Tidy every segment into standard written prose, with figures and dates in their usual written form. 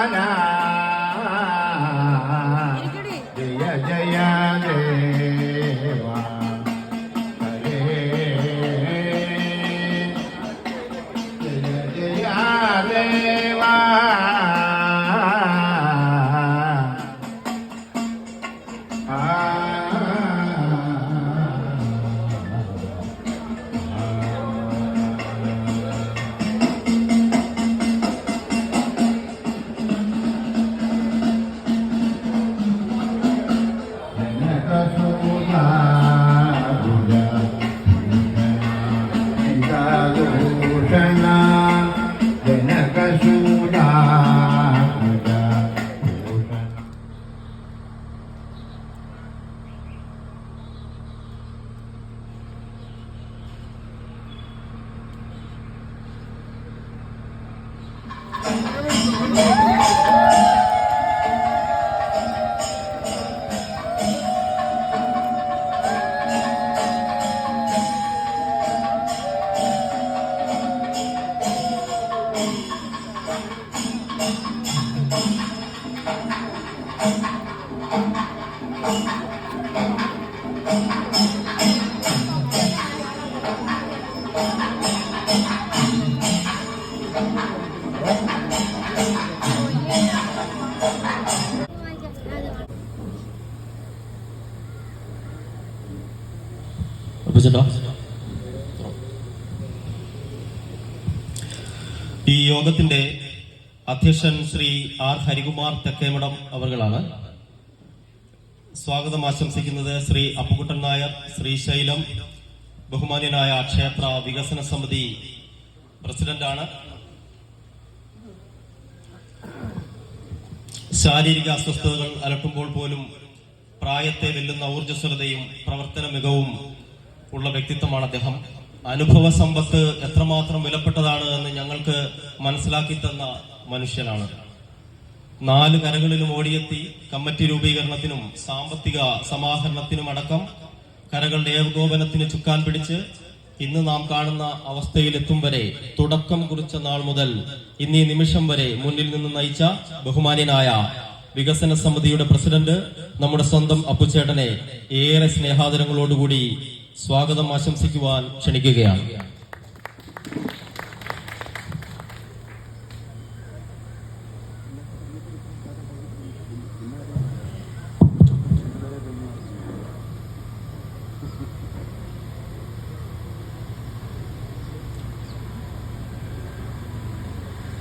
യോഗത്തിന്റെ അധ്യക്ഷൻ ശ്രീ ആർ ഹരികുമാർ തെക്കേമഠം അവർകളാണ്. സ്വാഗതം ആശംസിക്കുന്നത് ശ്രീ അപ്പുകുട്ടൻ നായർ, ശ്രീശൈലം, ബഹുമാന്യനായ ക്ഷേത്ര വികസന സമിതി പ്രസിഡന്റാണ്. ശാരീരിക അസ്വസ്ഥതകൾ അലട്ടുമ്പോൾ പോലും പ്രായത്തെ വെല്ലുന്ന ഊർജ്ജസ്വലതയും പ്രവർത്തന മികവും ഉള്ള വ്യക്തിത്വമാണ് അദ്ദേഹം. അനുഭവ സമ്പത്ത് എത്രമാത്രം വിലപ്പെട്ടതാണ് എന്ന് ഞങ്ങൾക്ക് മനസ്സിലാക്കി തന്ന മനുഷ്യനാണ്. 4 കരകളിലും ഓടിയെത്തി കമ്മിറ്റി രൂപീകരണത്തിനും സാമ്പത്തിക സമാഹരണത്തിനും അടക്കം കരകളുടെ ഏകോപനത്തിന് ചുക്കാൻ പിടിച്ച് ഇന്ന് നാം കാണുന്ന അവസ്ഥയിലെത്തും വരെ തുടക്കം കുറിച്ച നാൾ മുതൽ ഇന്നീ നിമിഷം വരെ മുന്നിൽ നിന്ന് നയിച്ച ബഹുമാന്യനായ വികസന സമിതിയുടെ പ്രസിഡന്റ് നമ്മുടെ സ്വന്തം അപ്പുച്ചേട്ടനെ ഏറെ സ്നേഹാദരങ്ങളോടുകൂടി സ്വാഗതം ആശംസിക്കുവാൻ ക്ഷണിക്കുകയാണ്.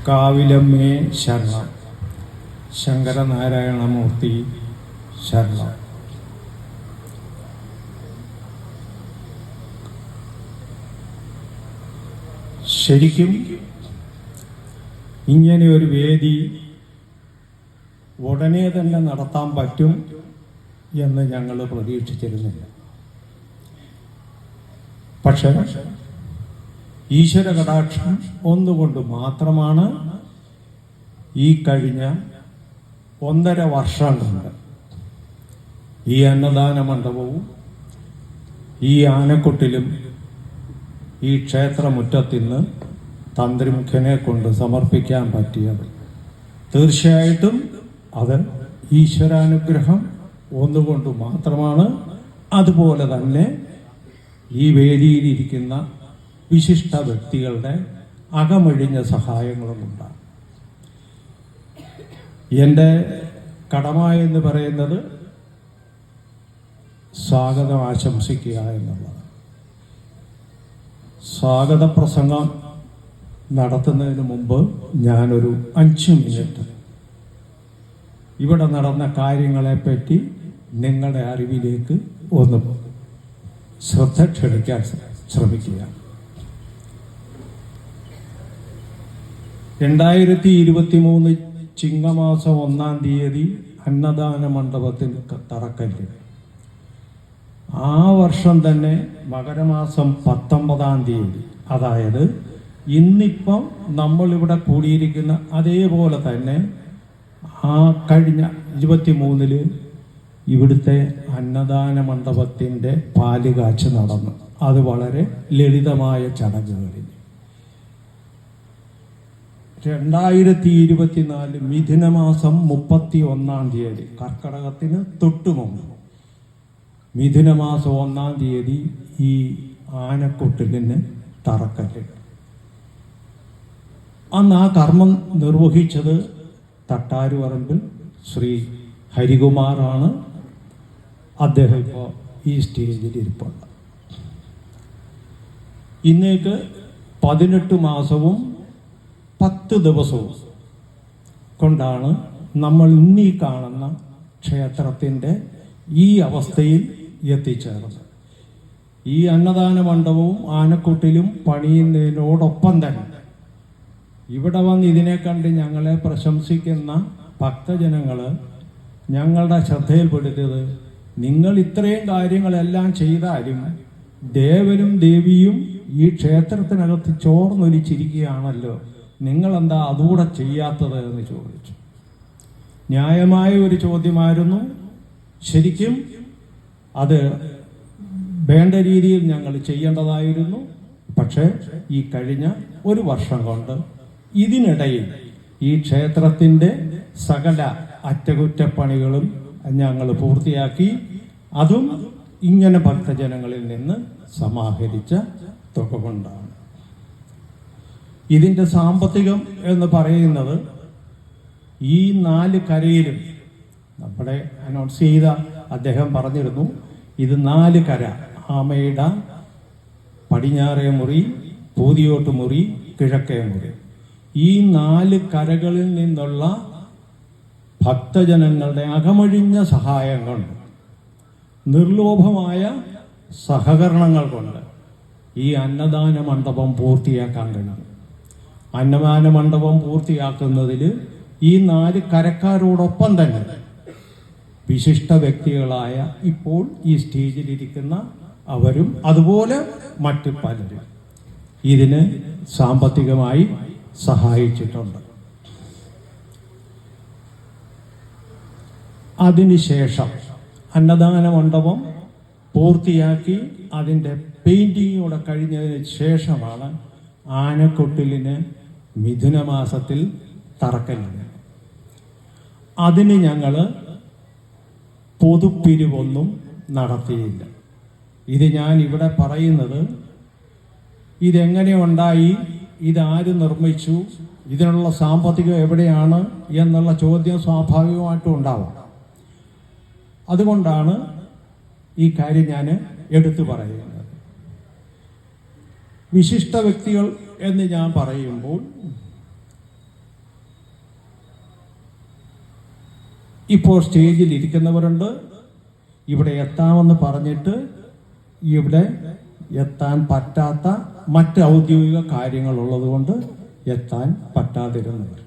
കാവിലമ്മേ ശരണം, ശങ്കരനാരായണമൂർത്തി ശരണം. ശരിക്കും ഇങ്ങനെ ഒരു വേദി ഉടനെ തന്നെ നടത്താൻ പറ്റും എന്ന് ഞങ്ങൾ പ്രതീക്ഷിച്ചിരുന്നില്ല. പക്ഷേ ഈശ്വര കടാക്ഷം ഒന്നുകൊണ്ട് മാത്രമാണ് ഈ കഴിഞ്ഞ 1.5 വർഷം കൊണ്ട് ഈ അന്നദാന മണ്ഡപവും ഈ ആനക്കൊട്ടിലും ഈ ക്ഷേത്രമുറ്റത്തിന്ന് തന്ത്രിമുഖനെ കൊണ്ട് സമർപ്പിക്കാൻ പറ്റിയത്. തീർച്ചയായിട്ടും അത് ഈശ്വരാനുഗ്രഹം ഒന്നുകൊണ്ട് മാത്രമാണ്. അതുപോലെ തന്നെ ഈ വേദിയിലിരിക്കുന്ന വിശിഷ്ട വ്യക്തികളുടെ അകമഴിഞ്ഞ സഹായങ്ങളുമുണ്ടാകും. എൻ്റെ കടമ എന്ന് പറയുന്നത് സ്വാഗതം ആശംസിക്കുക എന്നുള്ളതാണ്. സ്വാഗത പ്രസംഗം നടത്തുന്നതിന് മുമ്പ് ഞാനൊരു 5 മിനിറ്റ് ഇവിടെ നടന്ന കാര്യങ്ങളെപ്പറ്റി നിങ്ങളുടെ അറിവിലേക്ക് ഒന്ന് ശ്രദ്ധ ക്ഷണിക്കാൻ ശ്രമിക്കുക. 2023 ചിങ്ങമാസം 1-ാം തീയതി അന്നദാന മണ്ഡപത്തിന് തറക്കല്ല്. ആ വർഷം തന്നെ മകരമാസം 19-ാം തീയതി, അതായത് ഇന്നിപ്പം നമ്മളിവിടെ കൂടിയിരിക്കുന്ന അതേപോലെ തന്നെ ആ കഴിഞ്ഞ 23-ല് ഇവിടുത്തെ അന്നദാന മണ്ഡപത്തിൻ്റെ പാലുകാച്ച് നടന്നു. അത് വളരെ ലളിതമായ ചടങ്ങുകളിൽ. 2024 മിഥുനമാസം 31 തീയതി, കർക്കടകത്തിന് തൊട്ടുമുമ്പ് മിഥുനമാസം 1 തീയതി ഈ ആനക്കൊട്ടിലിന് തറക്കല്ലിട്ടു. അന്ന് ആ കർമ്മം നിർവഹിച്ചത് തട്ടാരുപറമ്പിൽ ശ്രീ ഹരികുമാറാണ്. അദ്ദേഹം ഇപ്പോൾ ഈ സ്റ്റേജിൽ ഇരിപ്പുണ്ട്. ഇന്നേക്ക് 18 മാസവും 10 ദിവസവും കൊണ്ടാണ് നമ്മൾ ഇന്നീ കാണുന്ന ക്ഷേത്രത്തിൻ്റെ ഈ അവസ്ഥയിൽ എത്തിച്ചേർന്നത്. ഈ അന്നദാന മണ്ഡപവും ആനക്കൊട്ടിലും പണിയുന്നതിനോടൊപ്പം തന്നെ ഇവിടെ വന്ന് ഇതിനെ കണ്ട് ഞങ്ങളെ പ്രശംസിക്കുന്ന ഭക്തജനങ്ങൾ ഞങ്ങളുടെ ശ്രദ്ധയിൽപ്പെടുത്തിയത്, നിങ്ങൾ ഇത്രയും കാര്യങ്ങളെല്ലാം ചെയ്താലും ദേവനും ദേവിയും ഈ ക്ഷേത്രത്തിനകത്ത് ചോർന്നൊലിച്ചിരിക്കുകയാണല്ലോ, നിങ്ങളെന്താ അതുകൂടെ ചെയ്യാത്തത് എന്ന് ചോദിച്ചു. ന്യായമായ ഒരു ചോദ്യമായിരുന്നു. ശരിക്കും അത് വേണ്ട രീതിയിൽ ഞങ്ങൾ ചെയ്യേണ്ടതായിരുന്നു. പക്ഷേ ഈ കഴിഞ്ഞ ഒരു വർഷം കൊണ്ട് ഇതിനിടയിൽ ഈ ക്ഷേത്രത്തിൻ്റെ സകല അറ്റകുറ്റപ്പണികളും ഞങ്ങൾ പൂർത്തിയാക്കി. അതും ഇങ്ങനെ ഭക്തജനങ്ങളിൽ നിന്ന് സമാഹരിച്ച തുക കൊണ്ടാണ്. ഇതിൻ്റെ സാമ്പത്തികം എന്ന് പറയുന്നത് ഈ 4 കരയിലും നമ്മുടെ അനൗൺസ് ചെയ്ത അദ്ദേഹം പറഞ്ഞിരുന്നു, ഇത് 4 കര, ആമയിട, പടിഞ്ഞാറേ മുറി, പൂതിയോട്ട് മുറി, കിഴക്കേ മുറി, ഈ 4 കരകളിൽ നിന്നുള്ള ഭക്തജനങ്ങളുടെ അകമഴിഞ്ഞ സഹായം കൊണ്ട്, നിർലോഭമായ സഹകരണങ്ങൾ കൊണ്ട് ഈ അന്നദാന മണ്ഡപം പൂർത്തിയാക്കാൻ കഴിയും. അന്നദാന മണ്ഡപം പൂർത്തിയാക്കുന്നതിൽ ഈ 4 കരക്കാരോടൊപ്പം തന്നെ വിശിഷ്ട വ്യക്തികളായ ഇപ്പോൾ ഈ സ്റ്റേജിലിരിക്കുന്ന അവരും അതുപോലെ മറ്റു പലരും ഇതിന് സാമ്പത്തികമായി സഹായിച്ചിട്ടുണ്ട്. അതിനുശേഷം അന്നദാന മണ്ഡപം പൂർത്തിയാക്കി അതിൻ്റെ പെയിൻറ്റിങ്ങൂടെ കഴിഞ്ഞതിന് ശേഷമാണ് ആനക്കൊട്ടിലിന് മിഥുനമാസത്തിൽ തറക്കല്ലിന്. അതിന് ഞങ്ങൾ പൊതുപ്പിരിവൊന്നും നടത്തിയില്ല. ഇത് ഞാൻ ഇവിടെ പറയുന്നത്, ഇതെങ്ങനെ ഉണ്ടായി, ഇതാര് നിർമ്മിച്ചു, ഇതിനുള്ള സാമ്പത്തികം എവിടെയാണ് എന്നുള്ള ചോദ്യം സ്വാഭാവികമായിട്ടും ഉണ്ടാവും. അതുകൊണ്ടാണ് ഈ കാര്യം ഞാൻ എടുത്തു പറയുന്നത്. വിശിഷ്ട വ്യക്തികൾ എന്ന് ഞാൻ പറയുമ്പോൾ ഇപ്പോൾ സ്റ്റേജിൽ ഇരിക്കുന്നവരുണ്ട്. ഇവിടെ എത്താമെന്ന് പറഞ്ഞിട്ട് ഇവിടെ എത്താൻ പറ്റാത്ത മറ്റ് ഔദ്യോഗിക കാര്യങ്ങളുള്ളത് കൊണ്ട് എത്താൻ പറ്റാതിരുന്നവർ.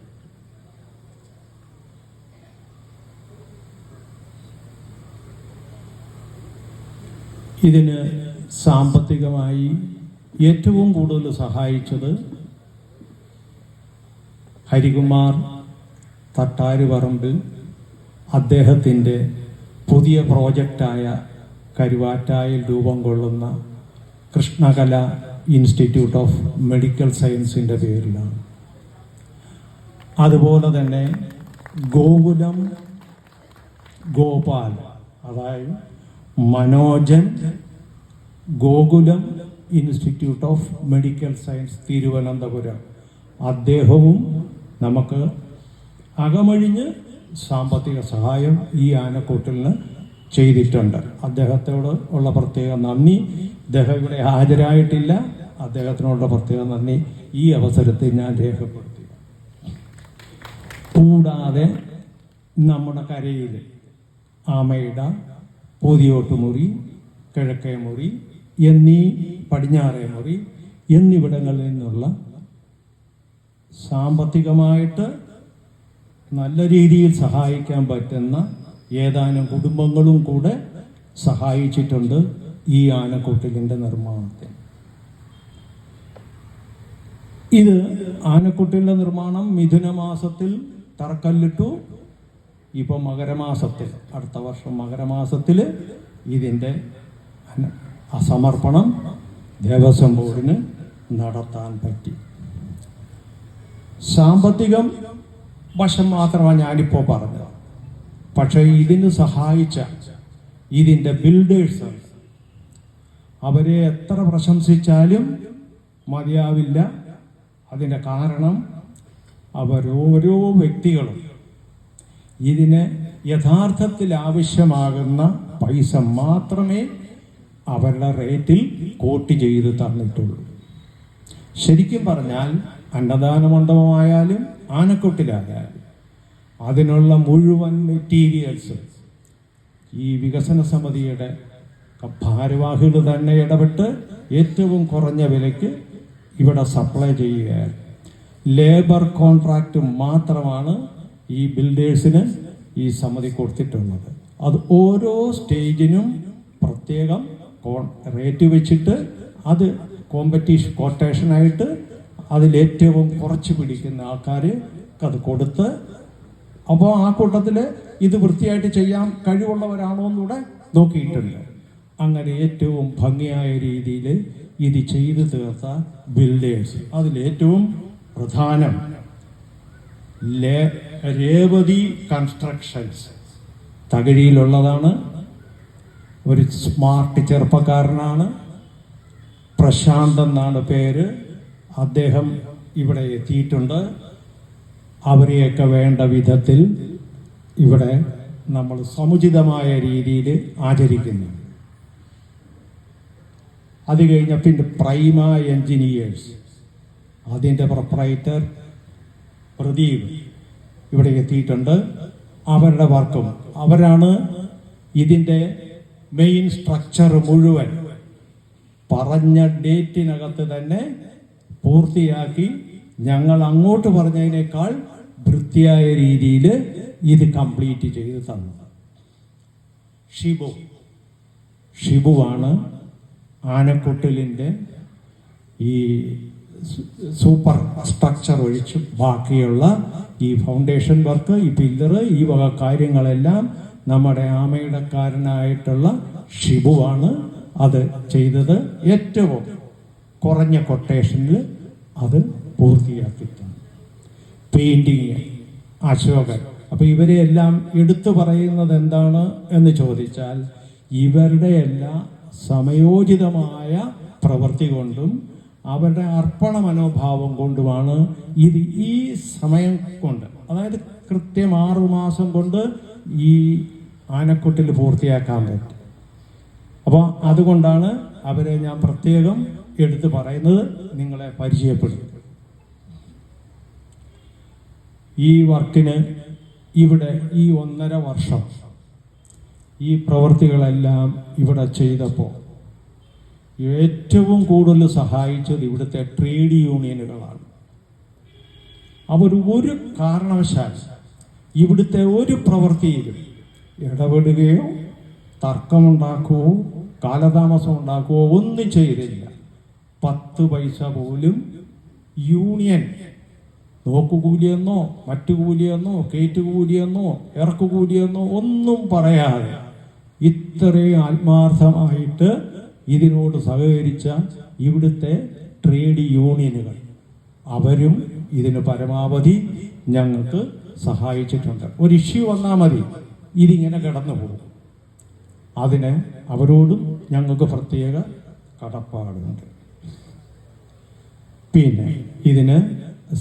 ഇതിന് സാമ്പത്തികമായി ഏറ്റവും കൂടുതൽ സഹായിച്ചത് ഹരികുമാർ തട്ടാരുപറമ്പിൽ അദ്ദേഹത്തിൻ്റെ പുതിയ പ്രോജക്റ്റായ കരുവാറ്റായിൽ രൂപം കൊള്ളുന്ന കൃഷ്ണകല ഇൻസ്റ്റിറ്റ്യൂട്ട് ഓഫ് മെഡിക്കൽ സയൻസിൻ്റെ പേരിലാണ്. അതുപോലെ തന്നെ ഗോകുലം ഗോപാൽ, അതായത് Manojan Gokulam institute of medical science Thiruvananthapuram, അദ്ദേഹവും നമുക്ക് അകമഴിഞ്ഞ് സാമ്പത്തിക സഹായം ഈ ആനക്കൂട്ടിലിന് ചെയ്തിട്ടുണ്ട്. അദ്ദേഹത്തോട് ഉള്ള പ്രത്യേക നന്ദി. അദ്ദേഹം ഇവിടെ ഹാജരായിട്ടില്ല, അദ്ദേഹത്തിനുള്ള പ്രത്യേക നന്ദി ഈ അവസരത്തിൽ ഞാൻ രേഖപ്പെടുത്തി. കൂടാതെ നമ്മുടെ കരയിൽ ആമയിട, പൂതിയോട്ട് മുറി, കിഴക്കേ മുറി എന്നീ പടിഞ്ഞാറേ മുറി എന്നിവിടങ്ങളിൽ നിന്നുള്ള സാമ്പത്തികമായിട്ട് നല്ല രീതിയിൽ സഹായിക്കാൻ പറ്റുന്ന ഏതാനും കുടുംബങ്ങളും കൂടെ സഹായിച്ചിട്ടുണ്ട് ഈ ആനക്കൊട്ടിലിൻ്റെ നിർമ്മാണത്തിന്. ഇത് ആനക്കൊട്ടിലിൻ്റെ നിർമ്മാണം മിഥുനമാസത്തിൽ തറക്കല്ലിട്ടു. ഇപ്പം മകരമാസത്തിൽ, അടുത്ത വർഷം മകരമാസത്തിൽ ഇതിൻ്റെ സമർപ്പണം ദേവസ്വം ബോർഡിന് നടത്താൻ പറ്റി. സാമ്പത്തികം വശം മാത്രമാണ് ഞാനിപ്പോൾ പറഞ്ഞത്. പക്ഷേ ഇതിന് സഹായിച്ച ഇതിൻ്റെ ബിൽഡേഴ്സ്, അവരെ എത്ര പ്രശംസിച്ചാലും മതിയാവില്ല. അതിൻ്റെ കാരണം അവരോരോ വ്യക്തികളും ഇതിന് യഥാർത്ഥത്തിൽ ആവശ്യമാകുന്ന പൈസ മാത്രമേ അവരുടെ റേറ്റിൽ കോട്ട് ചെയ്ത് തന്നിട്ടുള്ളൂ. ശരിക്കും പറഞ്ഞാൽ അന്നദാന മണ്ഡപമായാലും ആനക്കൊട്ടിലായാലും അതിനുള്ള മുഴുവൻ മെറ്റീരിയൽസ് ഈ വികസന സമിതിയുടെ ഭാരവാഹികൾ തന്നെ ഇടപെട്ട് ഏറ്റവും കുറഞ്ഞ വിലയ്ക്ക് ഇവിടെ സപ്ലൈ ചെയ്യുകയാണ്. ലേബർ കോൺട്രാക്റ്റ് മാത്രമാണ് ഈ ബിൽഡേഴ്സിന് ഈ സമിതി കൊടുത്തിട്ടുള്ളത്. അത് ഓരോ സ്റ്റേജിനും പ്രത്യേകം റേറ്റ് വെച്ചിട്ട് അത് കൊട്ടേഷനായിട്ട് അതിലേറ്റവും കുറച്ച് പിടിക്കുന്ന ആൾക്കാർക്ക് അത് കൊടുത്ത്, അപ്പോൾ ആ കൂട്ടത്തിൽ ഇത് വൃത്തിയായിട്ട് ചെയ്യാൻ കഴിവുള്ളവരാണോ എന്നൂടെ നോക്കിയിട്ടുണ്ട്. അങ്ങനെ ഏറ്റവും ഭംഗിയായ രീതിയിൽ ഇത് ചെയ്തു തീർത്ത ബിൽഡേഴ്സ്, അതിലേറ്റവും പ്രധാനം രേവതി കൺസ്ട്രക്ഷൻസ് തകഴിയിലുള്ളതാണ്. ഒരു സ്മാർട്ട് ചെറുപ്പക്കാരനാണ്, പ്രശാന്ത് എന്നാണ് പേര്. അദ്ദേഹം ഇവിടെ എത്തിയിട്ടുണ്ട്. അവരെയൊക്കെ വേണ്ട വിധത്തിൽ ഇവിടെ നമ്മൾ സമുചിതമായ രീതിയിൽ ആചരിക്കുന്നു. അത് കഴിഞ്ഞ പിന്നെ പ്രൈമ എൻജിനീയേഴ്സ്, അതിൻ്റെ പ്രൊപ്പറേറ്റർ പ്രദീപ് ഇവിടെ എത്തിയിട്ടുണ്ട്. അവരുടെ വർക്കും അവരാണ് ഇതിൻ്റെ മെയിൻ സ്ട്രക്ചർ മുഴുവൻ പറഞ്ഞ ഡേറ്റിനകത്ത് തന്നെ പൂർത്തിയാക്കി ഞങ്ങൾ അങ്ങോട്ട് പറഞ്ഞതിനേക്കാൾ വൃത്തിയായ രീതിയിൽ ഇത് കംപ്ലീറ്റ് ചെയ്ത് തന്നത്. ഷിബുവാണ് ആനക്കൊട്ടിലിൻ്റെ ഈ സൂപ്പർ സ്ട്രക്ചർ ഒഴിച്ച് ബാക്കിയുള്ള ഈ ഫൗണ്ടേഷൻ വർക്ക്, ഈ പില്ലറ്, ഈ വക കാര്യങ്ങളെല്ലാം നമ്മുടെ ആമയിടക്കാരനായിട്ടുള്ള ഷിബുവാണ് അത് ചെയ്തത്. ഏറ്റവും കുറഞ്ഞ കൊട്ടേഷനിൽ അത് പൂർത്തിയാക്കിയിട്ടുണ്ട്. പെയിന്റിങ് അശോകൻ. അപ്പോൾ ഇവരെ എല്ലാം എടുത്തു പറയുന്നത് എന്താണ് എന്ന് ചോദിച്ചാൽ, ഇവരുടെ എല്ലാ സമയോചിതമായ പ്രവൃത്തി കൊണ്ടും അവരുടെ അർപ്പണ മനോഭാവം കൊണ്ടുമാണ് ഇത് ഈ സമയം കൊണ്ട്, അതായത് കൃത്യം 6 മാസം കൊണ്ട് ഈ ആനക്കൊട്ടിൽ പൂർത്തിയാക്കാൻ പറ്റും. അപ്പോൾ അതുകൊണ്ടാണ് അവരെ ഞാൻ പ്രത്യേകം എടുത്തു പറയുന്നത്, നിങ്ങളെ പരിചയപ്പെടും. ഈ വർക്കിന് ഇവിടെ ഈ 1.5 വർഷം ഈ പ്രവൃത്തികളെല്ലാം ഇവിടെ ചെയ്തപ്പോൾ ഏറ്റവും കൂടുതൽ സഹായിച്ചത് ഇവിടുത്തെ ട്രേഡ് യൂണിയനുകളാണ്. അവർ ഒരു കാരണവശാലും ഇവിടുത്തെ ഒരു പ്രവൃത്തിയിലും ഇടപെടുകയോ തർക്കമുണ്ടാക്കുകയോ കാലതാമസം ഉണ്ടാക്കുകയോ ഒന്നും ചെയ്തില്ല. 10 പൈസ പോലും യൂണിയൻ നോക്കുകൂലിയെന്നോ മറ്റു കൂലിയെന്നോ കയറ്റുകൂലിയെന്നോ ഇറക്കുകൂലിയെന്നോ ഒന്നും പറയാതെ ഇത്രയും ആത്മാർത്ഥമായിട്ട് ഇതിനോട് സഹകരിച്ച ഇവിടുത്തെ ട്രേഡ് യൂണിയനുകൾ, അവരും ഇതിന് പരമാവധി ഞങ്ങൾക്ക് സഹായിച്ചിട്ടുണ്ട്. ഒരു ഇഷ്യൂ വന്നാൽ മതി, ഇതിങ്ങനെ കടന്നു പോകും. അതിന് അവരോടും ഞങ്ങൾക്ക് പ്രത്യേക കടപ്പാടുണ്ട്. പിന്നെ ഇതിന്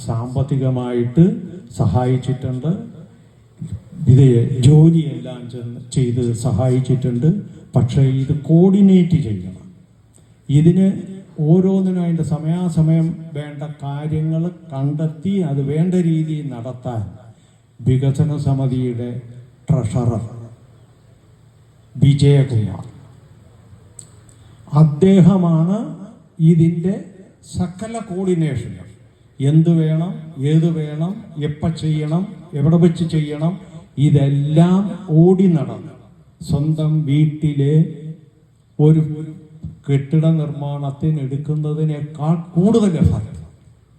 സാമ്പത്തികമായിട്ട് സഹായിച്ചിട്ടുണ്ട്. ഇത് ജോലിയെല്ലാം ചെയ്ത് സഹായിച്ചിട്ടുണ്ട്. പക്ഷേ ഇത് കോർഡിനേറ്റ് ചെയ്യണം. ഇതിന് ഓരോന്നിനും അതിൻ്റെ സമയാസമയം വേണ്ട കാര്യങ്ങൾ കണ്ടെത്തി അത് വേണ്ട രീതിയിൽ നടത്താൻ വികസന സമിതിയുടെ ട്രഷറർ വിജയകുമാർ, അദ്ദേഹമാണ് ഇതിൻ്റെ സകല കോർഡിനേഷനും. എന്ത് വേണം, ഏത് വേണം, എപ്പോൾ ചെയ്യണം, എവിടെ വെച്ച് ചെയ്യണം, ഇതെല്ലാം ഓടി നടന്ന് സ്വന്തം വീട്ടിലെ ഒരു കെട്ടിട നിർമ്മാണത്തിന് എടുക്കുന്നതിനേക്കാൾ കൂടുതൽ എഫർട്ട്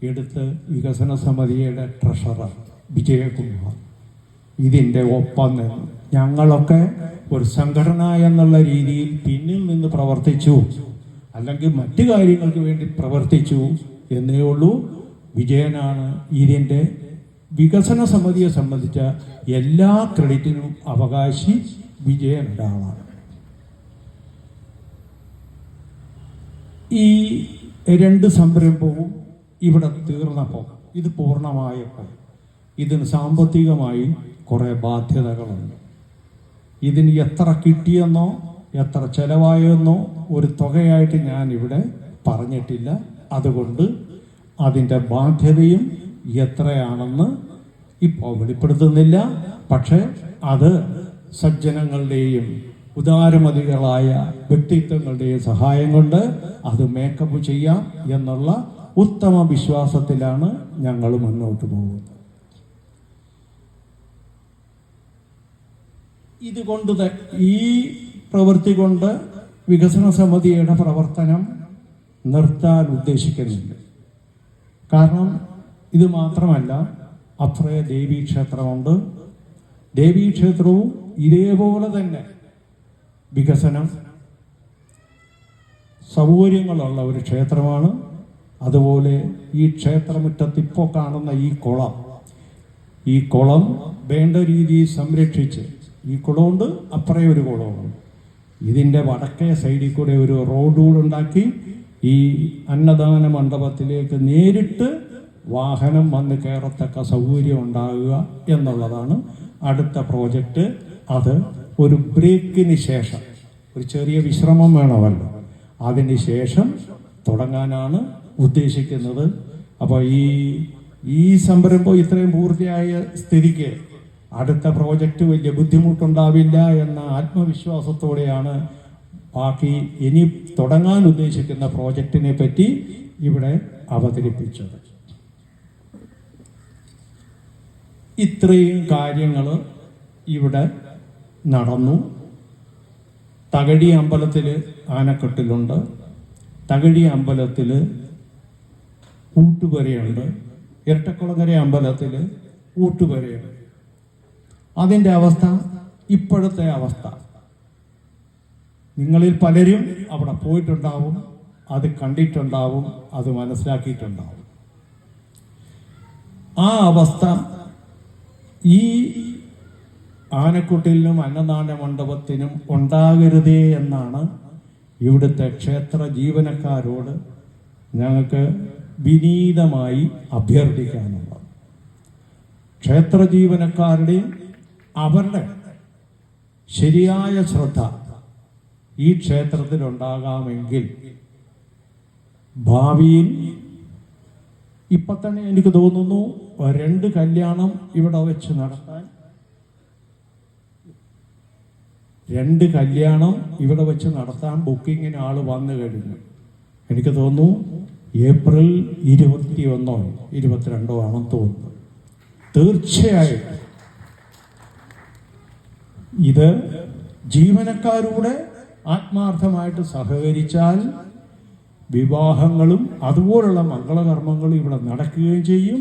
എടുത്ത് വികസന സമിതിയുടെ ട്രഷറർ വിജയകുമാർ ഇതിൻ്റെ ഒപ്പം നിന്ന് ഞങ്ങളൊക്കെ ഒരു സംഘടന എന്നുള്ള രീതിയിൽ പിന്നിൽ നിന്ന് പ്രവർത്തിച്ചു, അല്ലെങ്കിൽ മറ്റു കാര്യങ്ങൾക്ക് വേണ്ടി പ്രവർത്തിച്ചു എന്നേ ഉള്ളൂ. വിജയനാണ്. ഇതിൻ്റെ വികസന സമിതിയെ സംബന്ധിച്ച എല്ലാ ക്രെഡിറ്റിനും അവകാശി വിജയൻ ഒരാളാണ്. ഈ രണ്ട് സംരംഭവും ഇവിടെ തീർന്നപ്പോൾ, ഇത് പൂർണ്ണമായപ്പോൾ ഇതിന് സാമ്പത്തികമായി കുറേ ബാധ്യതകളുണ്ട്. ഇതിന് എത്ര കിട്ടിയെന്നോ എത്ര ചെലവായെന്നോ ഒരു തുകയായിട്ട് ഞാൻ ഇവിടെ പറഞ്ഞിട്ടില്ല. അതുകൊണ്ട് അതിൻ്റെ ബാധ്യതയും എത്രയാണെന്ന് ഇപ്പോൾ വെളിപ്പെടുത്തുന്നില്ല. പക്ഷേ അത് സജ്ജനങ്ങളുടെയും ഉദാരമതികളായ വ്യക്തിത്വങ്ങളുടെയും സഹായം കൊണ്ട് അത് മേക്കപ്പ് ചെയ്യാം എന്നുള്ള ഉത്തമ വിശ്വാസത്തിലാണ് ഞങ്ങൾ മുന്നോട്ട് പോകുന്നത്. ഇതുകൊണ്ട് ഈ പ്രവൃത്തി കൊണ്ട് വികസന സമിതിയുടെ പ്രവർത്തനം നിർത്താൻ ഉദ്ദേശിക്കുന്നില്ല. കാരണം ഇത് മാത്രമല്ല, അത്രേ ദേവീക്ഷേത്രമുണ്ട്. ദേവീക്ഷേത്രവും ഇതേപോലെ തന്നെ വികസനം സൗകര്യങ്ങളുള്ള ഒരു ക്ഷേത്രമാണ്. അതുപോലെ ഈ ക്ഷേത്രമുറ്റത്ത് ഇപ്പോൾ കാണുന്ന ഈ കുളം വേണ്ട രീതിയിൽ സംരക്ഷിച്ച്, ഈ കുളമുണ്ട്, അപ്പുറേ ഒരു കുളമുണ്ട്. ഇതിൻ്റെ വടക്കേ സൈഡിൽ കൂടെ ഒരു റോഡ് ഉണ്ടാക്കി ഈ അന്നദാന മണ്ഡപത്തിലേക്ക് നേരിട്ട് വാഹനം വന്ന് കയറത്തക്ക സൗകര്യം ഉണ്ടാകുക എന്നുള്ളതാണ് അടുത്ത പ്രോജക്റ്റ്. അത് ഒരു ബ്രേക്കിന് ശേഷം, ഒരു ചെറിയ വിശ്രമം വേണമല്ലോ, അതിന് ശേഷം തുടങ്ങാനാണ് ഉദ്ദേശിക്കുന്നത്. അപ്പോൾ ഈ സംരംഭം ഇത്രയും പൂർത്തിയായ സ്ഥിതിക്ക് അടുത്ത പ്രോജക്റ്റ് വലിയ ബുദ്ധിമുട്ടുണ്ടാവില്ല എന്ന ആത്മവിശ്വാസത്തോടെയാണ് ബാക്കി ഇനി തുടങ്ങാൻ ഉദ്ദേശിക്കുന്ന പ്രോജക്റ്റിനെ പറ്റി ഇവിടെ അവതരിപ്പിച്ചത്. ഇത്രയും കാര്യങ്ങൾ ഇവിടെ നടന്നു. തകഴി അമ്പലത്തിൽ ആനക്കെട്ടിലുണ്ട്, തകഴി അമ്പലത്തിൽ ഊട്ടുപുരയുണ്ട്, ഇരട്ടക്കുളങ്ങര അമ്പലത്തിൽ ഊട്ടുപുരയുണ്ട്. അതിൻ്റെ അവസ്ഥ, ഇപ്പോഴത്തെ അവസ്ഥ നിങ്ങളിൽ പലരും അവിടെ പോയിട്ടുണ്ടാവും, അത് കണ്ടിട്ടുണ്ടാവും, അത് മനസ്സിലാക്കിയിട്ടുണ്ടാവും. ആ അവസ്ഥ ഈ ആനക്കുട്ടിലിനും അന്നദാന മണ്ഡപത്തിനും ഉണ്ടാകരുതേ എന്നാണ് ഇവിടുത്തെ ക്ഷേത്ര ജീവനക്കാരോട് ഞങ്ങൾക്ക് വിനീതമായി അഭ്യർത്ഥിക്കാനുള്ളത്. ക്ഷേത്ര ജീവനക്കാരുടെയും അവരുടെ ശരിയായ ശ്രദ്ധ ഈ ക്ഷേത്രത്തിലുണ്ടാകാമെങ്കിൽ ഭാവിയിൽ, ഇപ്പം തന്നെ എനിക്ക് തോന്നുന്നു 2 കല്യാണം ഇവിടെ വെച്ച് നടത്താൻ, 2 കല്യാണം ഇവിടെ വെച്ച് നടത്താൻ ബുക്കിങ്ങിന് ആൾ വന്നു കഴിഞ്ഞു. എനിക്ക് തോന്നുന്നു ഏപ്രിൽ 21 22 ആണെന്ന് തോന്നുന്നു. തീർച്ചയായും ഇത് ജീവനക്കാരുടെ ആത്മാർത്ഥമായിട്ട് സഹകരിച്ചാൽ വിവാഹങ്ങളും അതുപോലുള്ള മംഗളകർമ്മങ്ങളും ഇവിടെ നടക്കുകയും ചെയ്യും,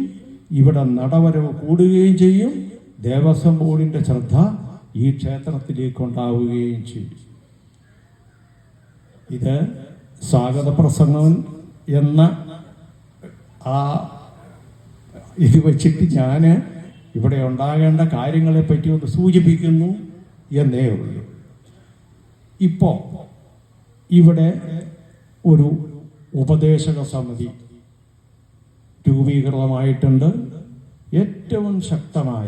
ഇവിടെ നടവരവ് കൂടുകയും ചെയ്യും. ദേവസ്വം ബോർഡിൻ്റെ ശ്രദ്ധ ഈ ക്ഷേത്രത്തിലേക്ക് ഉണ്ടാവുകയും ചെയ്യും. ഇത് സ്വാഗത പ്രസംഗം എന്ന ഇത് വച്ചിട്ട് ഞാൻ ഇവിടെ ഉണ്ടാകേണ്ട കാര്യങ്ങളെ പറ്റി ഒന്ന് സൂചിപ്പിക്കുന്നു എന്നേ ഉള്ളൂ. ഇപ്പോൾ ഇവിടെ ഒരു ഉപദേശക സമിതി രൂപീകൃതമായിട്ടുണ്ട്. ഏറ്റവും ശക്തമായ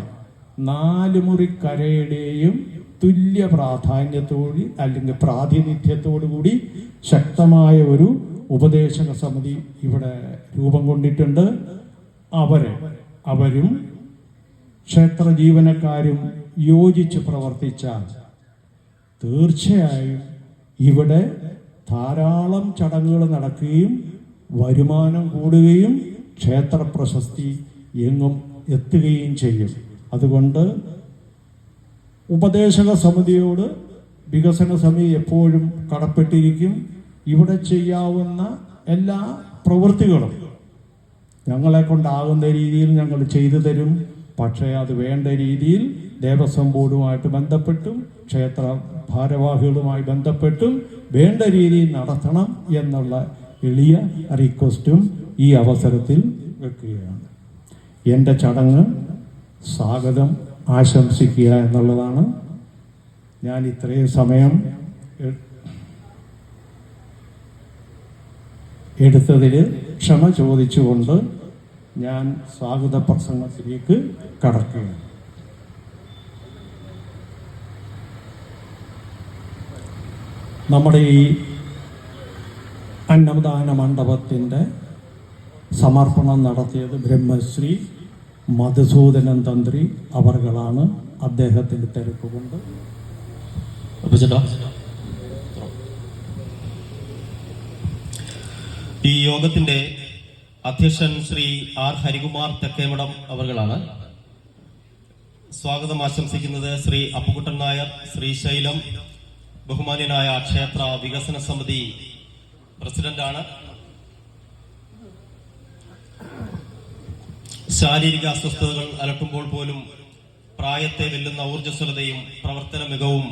4 മുറിക്കരയുടെയും തുല്യ പ്രാധാന്യത്തോട് അല്ലെങ്കിൽ പ്രാതിനിധ്യത്തോടു കൂടി ശക്തമായ ഒരു ഉപദേശക സമിതി ഇവിടെ രൂപം കൊണ്ടിട്ടുണ്ട്. അവരും ക്ഷേത്ര ജീവനക്കാരും യോജിച്ച് പ്രവർത്തിച്ചാൽ തീർച്ചയായും ഇവിടെ ധാരാളം ചടങ്ങുകൾ നടക്കുകയും വരുമാനം കൂടുകയും ക്ഷേത്ര പ്രശസ്തി എങ്ങും എത്തുകയും ചെയ്യും. അതുകൊണ്ട് ഉപദേശക സമിതിയോട് വികസന സമിതി എപ്പോഴും കടപ്പെട്ടിരിക്കും. ഇവിടെ ചെയ്യാവുന്ന എല്ലാ പ്രവൃത്തികളും ഞങ്ങളെ കൊണ്ടാകുന്ന രീതിയിൽ ഞങ്ങൾ ചെയ്തു തരും. പക്ഷേ അത് വേണ്ട രീതിയിൽ ദേവസ്വം ബോർഡുമായിട്ട് ബന്ധപ്പെട്ടും ക്ഷേത്ര ഭാരവാഹികളുമായി ബന്ധപ്പെട്ടും വേണ്ട രീതിയിൽ നടത്തണം എന്നുള്ള എളിയ റിക്വസ്റ്റും ഈ അവസരത്തിൽ വെക്കുകയാണ്. എൻ്റെ ചടങ്ങ് സ്വാഗതം ആശംസിക്കുക എന്നുള്ളതാണ്. ഞാൻ ഇത്രയും സമയം എടുത്തതിൽ ക്ഷമ ചോദിച്ചുകൊണ്ട് ഞാൻ സ്വാഗത പ്രസംഗത്തിലേക്ക് കടക്കുകയാണ്. നമ്മുടെ ഈ അന്നദാന മണ്ഡപത്തിൻ്റെ സമർപ്പണം നടത്തിയത് ബ്രഹ്മശ്രീ മധുസൂദനൻ തന്ത്രി അവർകളാണ്. അദ്ദേഹത്തിൻ്റെ തിരക്കുകൊണ്ട് ഈ യോഗത്തിന്റെ അധ്യക്ഷൻ ശ്രീ ആർ ഹരികുമാർ തെക്കേമഠം അവർകളാണ്. സ്വാഗതം ആശംസിക്കുന്നത് ശ്രീ അപ്പുകുട്ടൻ നായർ, ശ്രീശൈലം, ബഹുമാന്യനായ ക്ഷേത്ര വികസന സമിതി പ്രസിഡന്റാണ്. ശാരീരിക അസ്വസ്ഥതകൾ അലട്ടുമ്പോൾ പോലും പ്രായത്തെ വെല്ലുന്ന ഊർജ്ജസ്വലതയും പ്രവർത്തന മികവും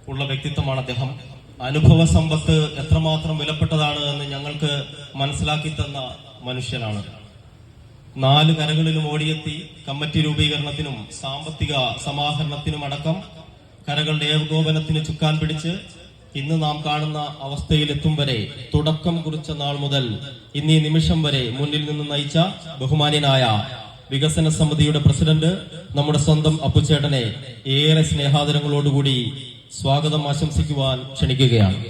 ഉള്ള വ്യക്തിത്വമാണ് അദ്ദേഹം. അനുഭവ സമ്പത്ത് എത്രമാത്രം വിലപ്പെട്ടതാണ് എന്ന് ഞങ്ങൾക്ക് മനസ്സിലാക്കി തന്ന മനുഷ്യനാണ്. 4 കരകളിലും ഓടിയെത്തി കമ്മിറ്റി രൂപീകരണത്തിനും സാമ്പത്തിക സമാഹരണത്തിനും അടക്കം കരകളുടെ ഏകോപനത്തിന് ചുക്കാൻ പിടിച്ച് ഇന്ന് നാം കാണുന്ന അവസ്ഥയിലെത്തും വരെ തുടക്കം കുറിച്ച നാൾ മുതൽ ഇന്നീ നിമിഷം വരെ മുന്നിൽ നിന്ന് നയിച്ച ബഹുമാന്യനായ വികസന സമിതിയുടെ പ്രസിഡന്റ് നമ്മുടെ സ്വന്തം അപ്പുച്ചേട്ടനെ ഏറെ സ്നേഹാദരങ്ങളോടുകൂടി സ്വാഗതം ആശംസിക്കുവാൻ ക്ഷണിക്കുകയാണ്.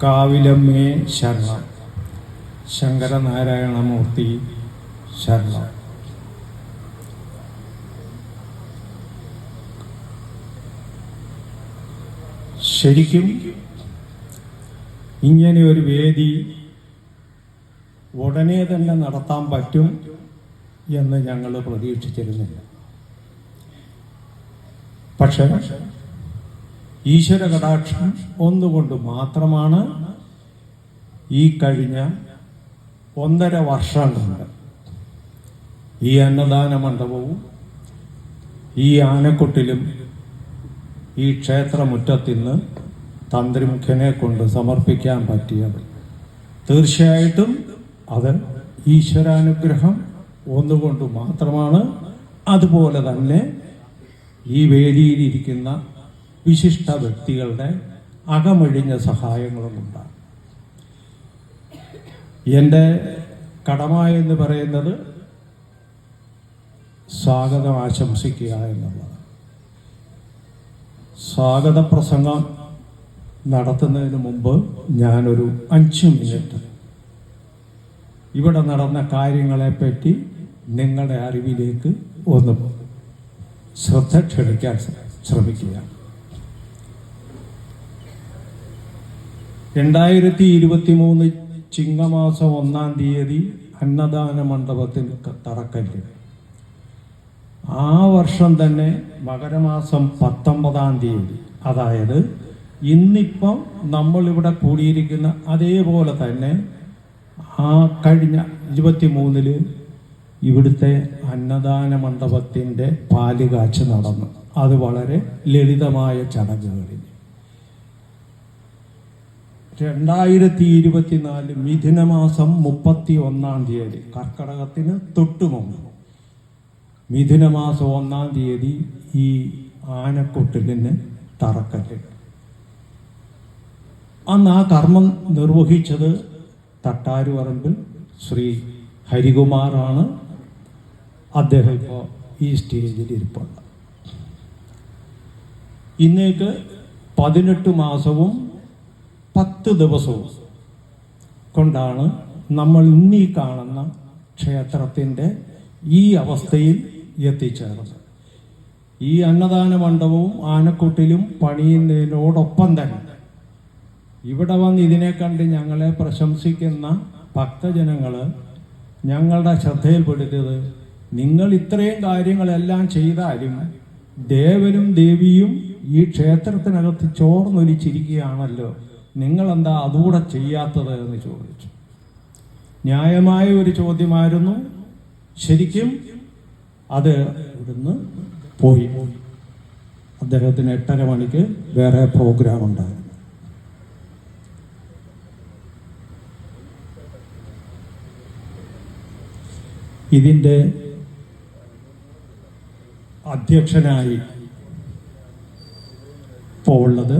കാവിലമ്മേ ശരണം, ശങ്കരനാരായണമൂർത്തി ശരണം. ശരിക്കും ഇങ്ങനെ ഒരു വേദി ഉടനെ തന്നെ നടത്താൻ പറ്റും എന്ന് ഞങ്ങൾ പ്രതീക്ഷിച്ചിരുന്നില്ല. പക്ഷേ ഈശ്വര കടാക്ഷം ഒന്നുകൊണ്ട് മാത്രമാണ് ഈ കഴിഞ്ഞ 1.5 വർഷം കൊണ്ട് ഈ അന്നദാന മണ്ഡപവും ഈ ആനക്കൊട്ടിലും ഈ ക്ഷേത്രമുറ്റത്തിന്ന് തന്ത്രിമുഖ്യനെ കൊണ്ട് സമർപ്പിക്കാൻ പറ്റിയത്. തീർച്ചയായിട്ടും അത് ഈശ്വരാനുഗ്രഹം ഒന്നുകൊണ്ട് മാത്രമാണ്. അതുപോലെ തന്നെ ഈ വേദിയിലിരിക്കുന്ന വിശിഷ്ട വ്യക്തികളുടെ അകമഴിഞ്ഞ സഹായങ്ങളുമുണ്ടാകും. എൻ്റെ കടമ എന്ന് പറയുന്നത് സ്വാഗതം ആശംസിക്കുക എന്നുള്ളതാണ്. സ്വാഗത പ്രസംഗം നടത്തുന്നതിന് മുമ്പ് ഞാനൊരു 5 മിനിറ്റ് ഇവിടെ നടന്ന കാര്യങ്ങളെപ്പറ്റി നിങ്ങളുടെ അറിവിലേക്ക് ഒന്ന് ശ്രദ്ധ ക്ഷണിക്കാൻ ശ്രമിക്കുക. 2023 ചിങ്ങമാസം 1-ാം തീയതി അന്നദാന മണ്ഡപത്തിൽ തറക്കല്ല്. ആ വർഷം തന്നെ മകരമാസം 19-ാം തീയതി, അതായത് ഇന്നിപ്പം നമ്മളിവിടെ കൂടിയിരിക്കുന്ന അതേപോലെ തന്നെ ആ കഴിഞ്ഞ 23-ല് ഇവിടുത്തെ അന്നദാന മണ്ഡപത്തിൻ്റെ പാലുകാച്ച് നടന്നു. അത് വളരെ ലളിതമായ ചടങ്ങുകളിൽ. 2024 മിഥുനമാസം 31-ാം തീയതി, കർക്കടകത്തിന് തൊട്ടുമുമ്പ് മിഥുനമാസം 1-ാം തീയതി ഈ ആനക്കൊട്ടിലിന് തറക്കല്ല്. അന്ന് ആ കർമ്മം നിർവഹിച്ചത് തട്ടാരുപറമ്പിൽ ശ്രീ ഹരികുമാറാണ്. അദ്ദേഹം ഇപ്പോൾ ഈ സ്റ്റേജിൽ ഇരിപ്പുണ്ട്. ഇന്നേക്ക് 18 മാസവും 10 ദിവസവും കൊണ്ടാണ് നമ്മൾ ഇന്നീ കാണുന്ന ക്ഷേത്രത്തിൻ്റെ ഈ അവസ്ഥയിൽ എത്തിച്ചേർന്നത്. ഈ അന്നദാന മണ്ഡപവും ആനക്കൊട്ടിലും പണിയുന്നതിനോടൊപ്പം തന്നെ ഇവിടെ വന്ന് ഇതിനെ കണ്ട് ഞങ്ങളെ പ്രശംസിക്കുന്ന ഭക്തജനങ്ങൾ ഞങ്ങളുടെ ശ്രദ്ധയിൽപ്പെടുത്തിയത്, നിങ്ങൾ ഇത്രയും കാര്യങ്ങളെല്ലാം ചെയ്താലും ദേവനും ദേവിയും ഈ ക്ഷേത്രത്തിനകത്ത് ചോർന്നൊലിച്ചിരിക്കുകയാണല്ലോ, നിങ്ങളെന്താ അതുകൂടെ ചെയ്യാത്തത് എന്ന് ചോദിച്ചു. ന്യായമായ ഒരു ചോദ്യമായിരുന്നു. ശരിക്കും അത് ഇവിടുന്ന് പോയി. അദ്ദേഹത്തിന് 8:30 മണിക്ക് വേറെ പ്രോഗ്രാം ഉണ്ടായിരുന്നു. ഇതിൻ്റെ അധ്യക്ഷനായി ഇപ്പോൾ ഉള്ളത്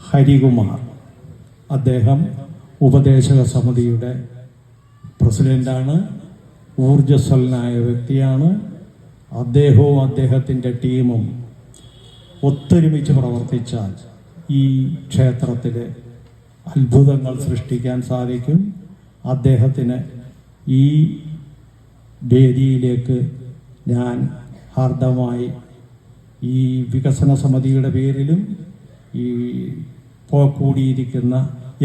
ഹരികുമാർ. അദ്ദേഹം ഉപദേശക സമിതിയുടെ പ്രസിഡന്റാണ്. ഊർജ്ജസ്വലനായ വ്യക്തിയാണ്. അദ്ദേഹവും അദ്ദേഹത്തിൻ്റെ ടീമും ഒത്തൊരുമിച്ച് പ്രവർത്തിച്ചാൽ ഈ ക്ഷേത്രത്തിൽ അത്ഭുതങ്ങൾ സൃഷ്ടിക്കാൻ സാധിക്കും. അദ്ദേഹത്തിന് ഈ വേദിയിലേക്ക് ഞാൻ ഹാർദമായി ഈ വികസന സമിതിയുടെ പേരിലും ഈ കൂടിയിരിക്കുന്ന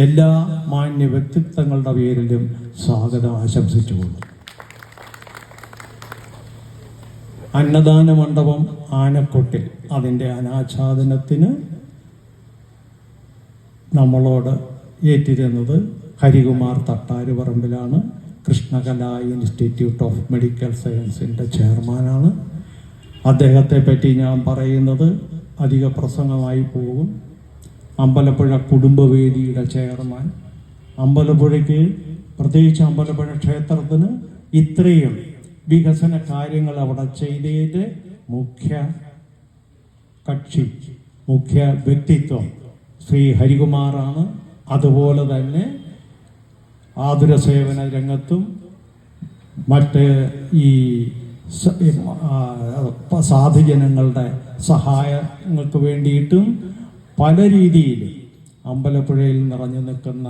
എല്ലാ മാന്യ വ്യക്തിത്വങ്ങളുടെ പേരിലും സ്വാഗതം ആശംസിച്ചുകൊള്ളു. അന്നദാന മണ്ഡപം ആനക്കൊട്ടിൽ അതിൻ്റെ അനാച്ഛാദനത്തിന് നമ്മളോട് ഏറ്റിരുന്നത് ഹരികുമാർ തട്ടാരുപറമ്പിലാണ്. കൃഷ്ണകല ഇൻസ്റ്റിറ്റ്യൂട്ട് ഓഫ് മെഡിക്കൽ സയൻസിൻ്റെ ചെയർമാനാണ്. അദ്ദേഹത്തെ പറ്റി ഞാൻ പറയുന്നത് അധിക പ്രസംഗമായി പോകും. അമ്പലപ്പുഴ കുടുംബവേദിയുടെ ചെയർമാൻ. അമ്പലപ്പുഴയ്ക്ക്, പ്രത്യേകിച്ച് അമ്പലപ്പുഴ ക്ഷേത്രത്തിന് ഇത്രയും വികസന കാര്യങ്ങൾ അവിടെ ചെയ്തതിൻ്റെ മുഖ്യ കക്ഷി, മുഖ്യ വ്യക്തിത്വം ശ്രീ ഹരികുമാറാണ്. അതുപോലെ തന്നെ ആതുര സേവന രംഗത്തും മറ്റ് ഈ സാധുജനങ്ങളുടെ സഹായങ്ങൾക്ക് വേണ്ടിയിട്ടും പല രീതിയിൽ അമ്പലപ്പുഴയിൽ നിറഞ്ഞു നിൽക്കുന്ന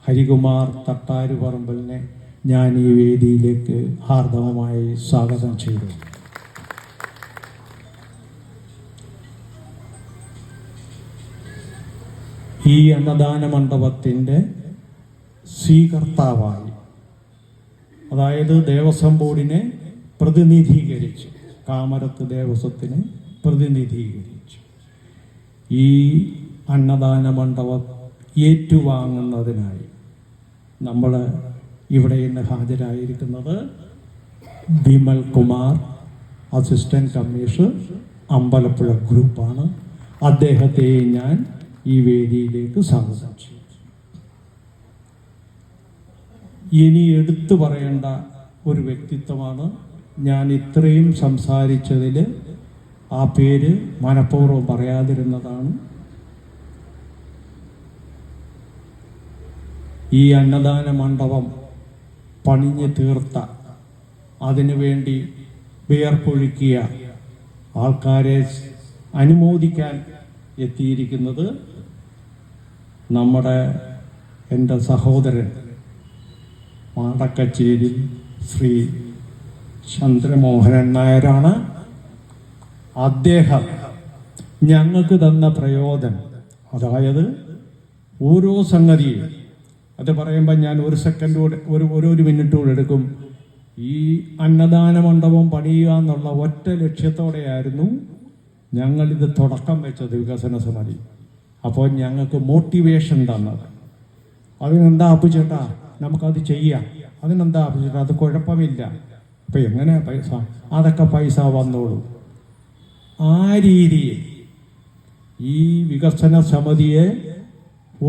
ഹരികുമാർ തട്ടാരുപറമ്പലിനെ ഞാൻ ഈ വേദിയിലേക്ക് ഹാർദവമായി സ്വാഗതം ചെയ്തു. ഈ അന്നദാന മണ്ഡപത്തിൻ്റെ സ്വീകർത്താവായി, അതായത് ദേവസ്വം ബോർഡിനെ പ്രതിനിധീകരിച്ച്, കാമരത്ത് ദേവസ്വത്തിനെ പ്രതിനിധീകരിച്ച് ഈ അന്നദാന മണ്ഡപം ഏറ്റുവാങ്ങുന്നതിനായി നമ്മൾ ഇവിടെ ഇന്ന് ഹാജരായിരിക്കുന്നത് വിമൽ കുമാർ, അസിസ്റ്റന്റ് കമ്മീഷണർ, അമ്പലപ്പുഴ ഗ്രൂപ്പാണ്. അദ്ദേഹത്തെ ഞാൻ ഈ വേദിയിലേക്ക് സ്വാഗതം ചെയ്തു. ഇനി എടുത്തു പറയേണ്ട ഒരു വ്യക്തിത്വമാണ്. ഞാൻ ഇത്രയും സംസാരിച്ചതിൽ ആ പേര് മനഃപൂർവ്വം പറയാതിരുന്നതാണ്. ഈ അന്നദാന മണ്ഡപം പണിഞ്ഞു തീർത്ത, അതിനുവേണ്ടി വിയർപ്പൊഴുക്കിയ ആൾക്കാരെ അനുമോദിക്കാൻ എത്തിയിരിക്കുന്നത് എൻ്റെ സഹോദരൻ മാടക്കച്ചേരി ശ്രീ ചന്ദ്രമോഹനൻ നായരാണ്. അദ്ദേഹം ഞങ്ങൾക്ക് തന്ന പ്രയോജനം, അതായത് ഓരോ സംഗതിയും, അത് പറയുമ്പോൾ ഞാൻ ഒരു സെക്കൻഡ് കൂടെ ഒരു മിനിറ്റ് കൂടെ എടുക്കും. ഈ അന്നദാന മണ്ഡപം പണിയുക എന്നുള്ള ഒറ്റ ലക്ഷ്യത്തോടെയായിരുന്നു ഞങ്ങളിത് തുടക്കം വെച്ചത്, വികസന സമിതി. അപ്പോൾ ഞങ്ങൾക്ക് മോട്ടിവേഷൻ തന്നത്, അതിനെന്താ അപ്പുചേട്ടാ നമുക്കത് ചെയ്യാം, അതിനെന്താ അപ്പുചേട്ടാ അത് കുഴപ്പമില്ല, അപ്പം എങ്ങനെ പൈസ, അതൊക്കെ പൈസ വന്നോളൂ. ആ രീതിയിൽ ഈ വികസന സമിതിയെ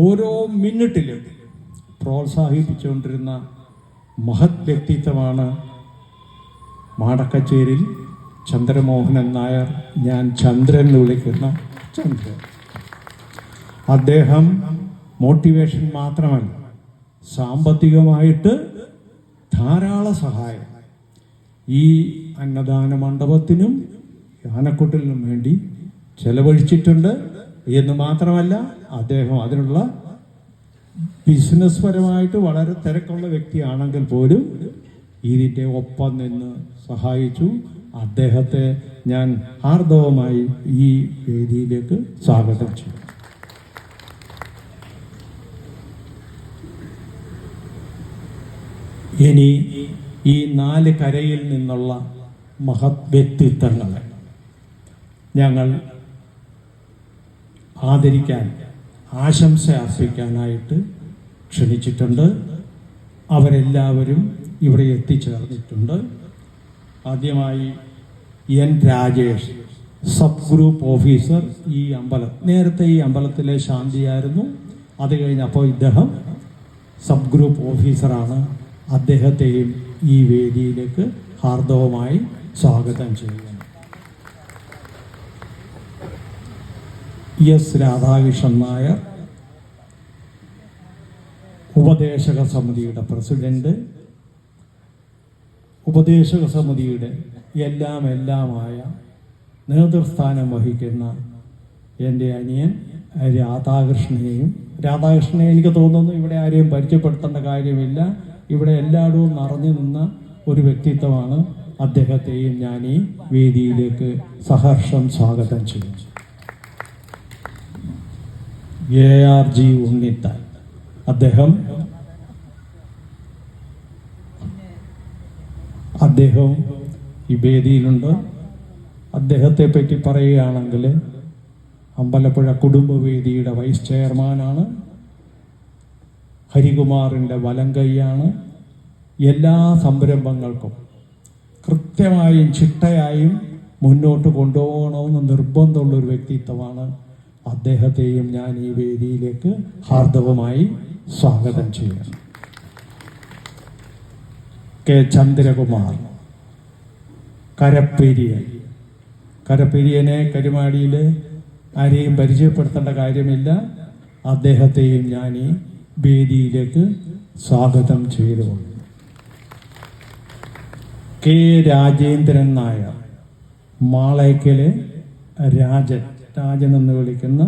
ഓരോ മിനിറ്റിലും പ്രോത്സാഹിപ്പിച്ചുകൊണ്ടിരുന്ന മഹത് വ്യക്തിത്വമാണ് മാടക്കച്ചേരിൽ ചന്ദ്രമോഹനൻ നായർ. ഞാൻ ചന്ദ്രൻ എന്ന് വിളിക്കുന്ന ചന്ദ്രൻ. അദ്ദേഹം മോട്ടിവേഷൻ മാത്രമല്ല, സാമ്പത്തികമായിട്ട് ധാരാളം സഹായം ഈ അന്നദാന മണ്ഡപത്തിനും ആനക്കൊട്ടിലിനും വേണ്ടി ചെലവഴിച്ചിട്ടുണ്ട് എന്ന് മാത്രമല്ല, അദ്ദേഹം അതിനുള്ള ബിസിനസ് പരമായിട്ട് വളരെ തിരക്കുള്ള വ്യക്തിയാണെങ്കിൽ പോലും ഇതിൻ്റെ ഒപ്പം നിന്ന് സഹായിച്ചു. അദ്ദേഹത്തെ ഞാൻ ഹാർദവമായി ഈ വേദിയിലേക്ക് സ്വാഗതം ചെയ്തു. ഇനി ഈ 4 കരയിൽ നിന്നുള്ള മഹത് വ്യക്തിത്വങ്ങളെ ഞങ്ങൾ ആദരിക്കാൻ, ആശംസ അർപ്പിക്കാനായിട്ട് ക്ഷണിച്ചിട്ടുണ്ട്. അവരെല്ലാവരും ഇവിടെ എത്തിച്ചേർന്നിട്ടുണ്ട്. ആദ്യമായി N Rajesh, sub group officer, ഈ നേരത്തെ ഈ അമ്പലത്തിലെ ശാന്തിയായിരുന്നു. അത് കഴിഞ്ഞപ്പോൾ ഇദ്ദേഹം സബ് ഗ്രൂപ്പ് ഓഫീസറാണ്. അദ്ദേഹത്തെയും ഈ വേദിയിലേക്ക് ഹാർദവമായി സ്വാഗതം ചെയ്യുന്നു. എസ് രാധാകൃഷ്ണൻ നായർ, ഉപദേശക സമിതിയുടെ പ്രസിഡന്റ്, ഉപദേശക സമിതിയുടെ എല്ലാമായ നേതൃസ്ഥാനം വഹിക്കുന്ന എൻ്റെ അനിയൻ രാധാകൃഷ്ണനെ എനിക്ക് തോന്നുന്നു ഇവിടെ ആരെയും പരിചയപ്പെടുത്തേണ്ട കാര്യമില്ല. ഇവിടെ എല്ലായിടവും നിറഞ്ഞു നിന്ന ഒരു വ്യക്തിത്വമാണ്. അദ്ദേഹത്തെയും ഞാൻ ഈ വേദിയിലേക്ക് സഹർഷം സ്വാഗതം ചെയ്യുന്നു. ARG ഉണ്ണിത്താൻ, അദ്ദേഹം ഈ വേദിയിലുണ്ട്. അദ്ദേഹത്തെ പറ്റി പറയുകയാണെങ്കിൽ അമ്പലപ്പുഴ കുടുംബവേദിയുടെ വൈസ് ചെയർമാനാണ്, ഹരികുമാറിൻ്റെ വലങ്കൈയാണ്. എല്ലാ സംരംഭങ്ങൾക്കും കൃത്യമായും ചിട്ടയായും മുന്നോട്ട് കൊണ്ടുപോകണമെന്ന് നിർബന്ധമുള്ളൊരു വ്യക്തിത്വമാണ്. അദ്ദേഹത്തെയും ഞാൻ ഈ വേദിയിലേക്ക് ഹാർദവമായി സ്വാഗതം ചെയ്യുന്നു. കെ ചന്ദ്രകുമാർ, കരപ്പെരിയനെ കരുമാടിയിൽ ആരെയും പരിചയപ്പെടുത്തേണ്ട കാര്യമില്ല. അദ്ദേഹത്തെയും ഞാൻ ഈ വേദിയിലേക്ക് സ്വാഗതം ചെയ്തുകൊള്ളുന്നു. കെ രാജേന്ദ്രൻ നായർ, മാളയ്ക്കലെ രാജൻ എന്ന് വിളിക്കുന്ന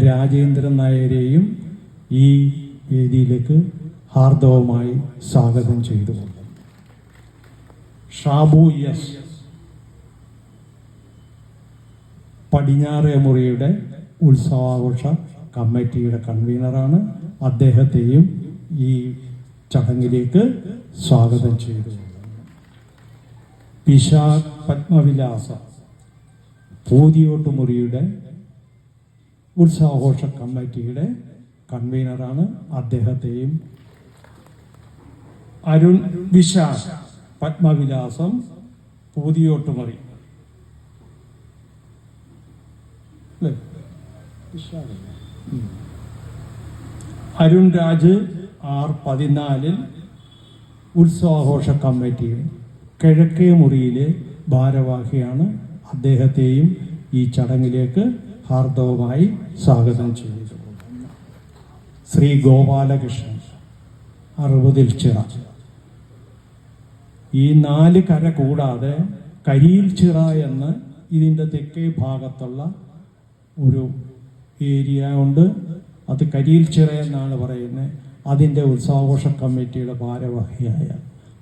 രാജേന്ദ്രൻ നായരെയും ഈ വേദിയിലേക്ക് ഹാർദവമായി സ്വാഗതം ചെയ്തുകൊള്ളുന്നു. ഷാബു എസ്, പടിഞ്ഞാറേ മുറിയുടെ ഉത്സവാഘോഷ കമ്മിറ്റിയുടെ കൺവീനറാണ്. അദ്ദേഹത്തെയും ഈ ചടങ്ങിലേക്ക് സ്വാഗതം ചെയ്തു. വിശാഖ് പത്മവിലാസ, പൂതിയോട്ടുമുറിയുടെ ഉത്സവാഘോഷ കമ്മിറ്റിയുടെ കൺവീനറാണ്. അദ്ദേഹത്തെയും അരുൺ വിശാഖ് പത്മവിലാസം, പൂതിയോട്ടുമുറി, അരുൺ രാജ് R14 ഉത്സവാഘോഷ കമ്മിറ്റിയിൽ കിഴക്കേ മുറിയിലെ ഭാരവാഹിയാണ്. അദ്ദേഹത്തെയും ഈ ചടങ്ങിലേക്ക് ഹാർദവമായി സ്വാഗതം ചെയ്തു. ശ്രീ ഗോപാലകൃഷ്ണൻ, 60 ചിറ. ഈ 4 കര കൂടാതെ കരിയിൽ ചിറ എന്ന് ഇതിൻ്റെ തെക്കേ ഭാഗത്തുള്ള ഒരു ഏരിയ ഉണ്ട്. അത് കരിയിൽ ചിറ എന്നാണ് പറയുന്നത്. അതിൻ്റെ ഉത്സവാഘോഷ കമ്മിറ്റിയുടെ ഭാരവാഹിയായ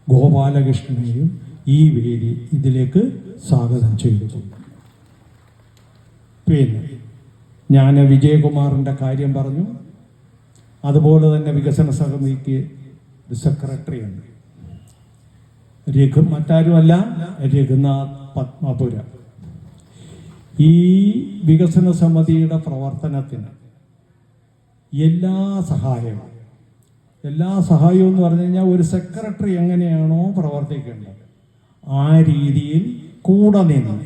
ഗോപാലകൃഷ്ണനെയും ഈ വേദി ഇതിലേക്ക് സ്വാഗതം ചെയ്തു. പിന്നെ ഞാൻ വിജയകുമാറിൻ്റെ കാര്യം പറഞ്ഞു. അതുപോലെ തന്നെ വികസന സമിതിക്ക് ഒരു സെക്രട്ടറി ഉണ്ട്, മറ്റാരുമല്ല രഘുനാഥ് പത്മപുരം. ഈ വികസന സമിതിയുടെ പ്രവർത്തനത്തിന് എല്ലാ സഹായവും എന്ന് പറഞ്ഞു കഴിഞ്ഞാൽ ഒരു സെക്രട്ടറി എങ്ങനെയാണോ പ്രവർത്തിക്കേണ്ടത് ആ രീതിയിൽ കൂടെ നിന്ന്,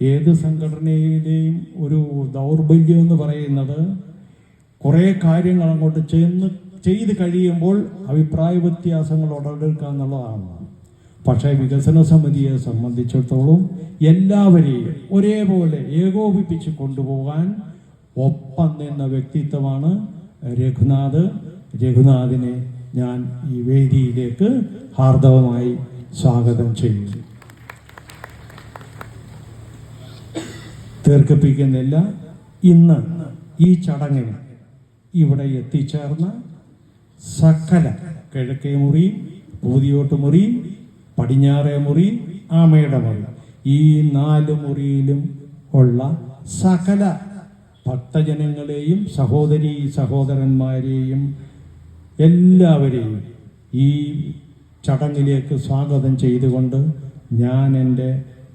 ഏത് സംഘടനയിലെയും ഒരു ദൗർബല്യം എന്ന് പറയുന്നത് കുറേ കാര്യങ്ങൾ അങ്ങോട്ട് ചെയ്ത് കഴിയുമ്പോൾ അഭിപ്രായ വ്യത്യാസങ്ങൾ ഉടലെടുക്കുക എന്നുള്ളതാണ്. പക്ഷേ വികസന സമിതിയെ സംബന്ധിച്ചിടത്തോളം എല്ലാവരെയും ഒരേപോലെ ഏകോപിപ്പിച്ച് കൊണ്ടുപോകാൻ ഒപ്പം നിന്ന വ്യക്തിത്വമാണ് രഘുനാഥിനെ ഞാൻ ഈ വേദിയിലേക്ക് ഹാർദവമായി സ്വാഗതം ചെയ്യുന്നു. ദീർഘിപ്പിക്കുന്നില്ല. ഇന്ന് ഈ ചടങ്ങിന് ഇവിടെ എത്തിച്ചേർന്ന സകല കിഴക്കേ മുറി, പൂതിയോട്ടുമുറി, പടിഞ്ഞാറേ മുറി, ആമയുടെ മുറി, ഈ 4 മുറിയിലും ഉള്ള സകല ഭക്തജനങ്ങളെയും സഹോദരന്മാരെയും എല്ലാവരെയും ഈ ചടങ്ങിലേക്ക് സ്വാഗതം ചെയ്തുകൊണ്ട് ഞാൻ എൻ്റെ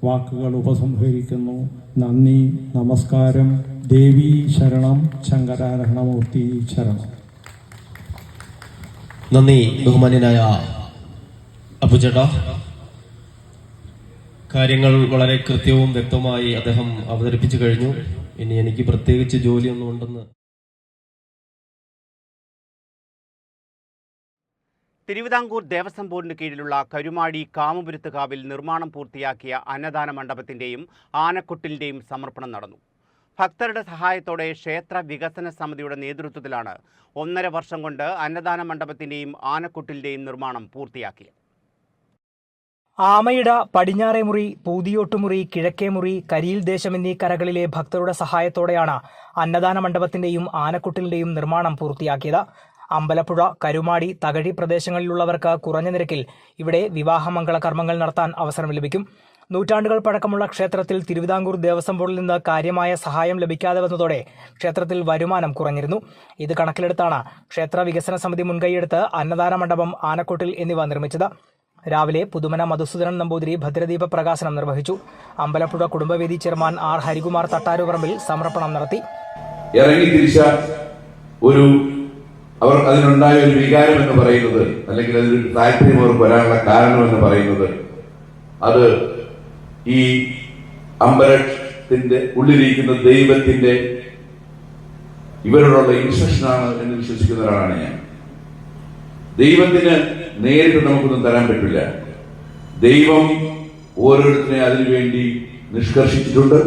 വാക്കുകൾ ഉപസംഹരിക്കുന്നു. നന്ദി, നമസ്കാരം. ദേവി ശരണം, ശങ്കരാരണമൂർത്തി ശരണം. നന്ദി ബഹുമാന്യനായ അപ്പുചേട്ടാ. കാര്യങ്ങൾ വളരെ കൃത്യവും വ്യക്തവുമായി അദ്ദേഹം അവതരിപ്പിച്ചു കഴിഞ്ഞു. ഇനി എനിക്ക് പ്രത്യേകിച്ച് ജോലിയൊന്നും ഉണ്ടെന്ന്. തിരുവിതാംകൂർ ദേവസ്വം ബോർഡിന് കീഴിലുള്ള കരുമാടി കാമപുരത്ത് കാവിൽ നിർമ്മാണം പൂർത്തിയാക്കിയ അന്നദാന മണ്ഡപത്തിൻ്റെയും ആനക്കൊട്ടിലിൻ്റെയും സമർപ്പണം നടന്നു. ഭക്തരുടെ സഹായത്തോടെ ക്ഷേത്ര വികസന സമിതിയുടെ നേതൃത്വത്തിലാണ് 1.5 വർഷം കൊണ്ട് അന്നദാന മണ്ഡപത്തിൻ്റെയും ആനക്കൊട്ടിലിൻ്റെയും നിർമ്മാണം പൂർത്തിയാക്കിയത്. ആമയിട, പടിഞ്ഞാറേമുറി, പൂതിയോട്ടുമുറി, കിഴക്കേമുറി, കരിയിൽ ദേശം എന്നീ കരകളിലെ ഭക്തരുടെ സഹായത്തോടെയാണ് അന്നദാന മണ്ഡപത്തിന്റെയും ആനക്കൊട്ടിലിന്റെയും നിർമ്മാണം പൂർത്തിയാക്കിയത്. അമ്പലപ്പുഴ, കരുമാടി, തകഴി പ്രദേശങ്ങളിലുള്ളവർക്ക് കുറഞ്ഞ നിരക്കിൽ ഇവിടെ വിവാഹമംഗള കർമ്മങ്ങൾ നടത്താൻ അവസരം ലഭിക്കും. നൂറ്റാണ്ടുകൾ പഴക്കമുള്ള ക്ഷേത്രത്തിൽ തിരുവിതാംകൂർ ദേവസ്വം ബോർഡിൽ നിന്ന് കാര്യമായ സഹായം ലഭിക്കാതെ വന്നതോടെ ക്ഷേത്രത്തിൽ വരുമാനം കുറഞ്ഞിരുന്നു. ഇത് കണക്കിലെടുത്താണ് ക്ഷേത്ര വികസന സമിതി മുൻകൈയെടുത്ത് അന്നദാന മണ്ഡപം, ആനക്കൊട്ടിൽ എന്നിവ നിർമ്മിച്ചത്. രാവിലെ പുതുമന മധുസൂദനൻ നമ്പൂതിരി ഭദ്രദീപ പ്രകാശനം നിർവഹിച്ചു. അമ്പലപ്പുഴ കുടുംബവേദി ചെയർമാൻ ആർ ഹരികുമാർ തട്ടാരുപറമ്പിൽ സമർപ്പണം നടത്തി. ഇറങ്ങി തിരിച്ച അവർ അതിനുണ്ടായ ഒരു വികാരം എന്ന് പറയുന്നത്, അല്ലെങ്കിൽ അതിനൊരു താല്പര്യം അവർക്ക് വരാനുള്ള കാരണം എന്ന് പറയുന്നത്, അത് ഈ അമ്പലത്തിന്റെ ഉള്ളിലിരിക്കുന്ന ദൈവത്തിന്റെ ഇവരോടുള്ള ഇൻസ്ട്രക്ഷനാണ് എന്ന് വിശ്വസിക്കുന്ന ഒരാളാണ് ഞാൻ. ദൈവത്തിന് നേരിട്ട് നമുക്കൊന്നും തരാൻ പറ്റില്ല. ദൈവം ഓരോരുത്തരെ അതിനുവേണ്ടി നിഷ്കർഷിച്ചിട്ടുണ്ട്.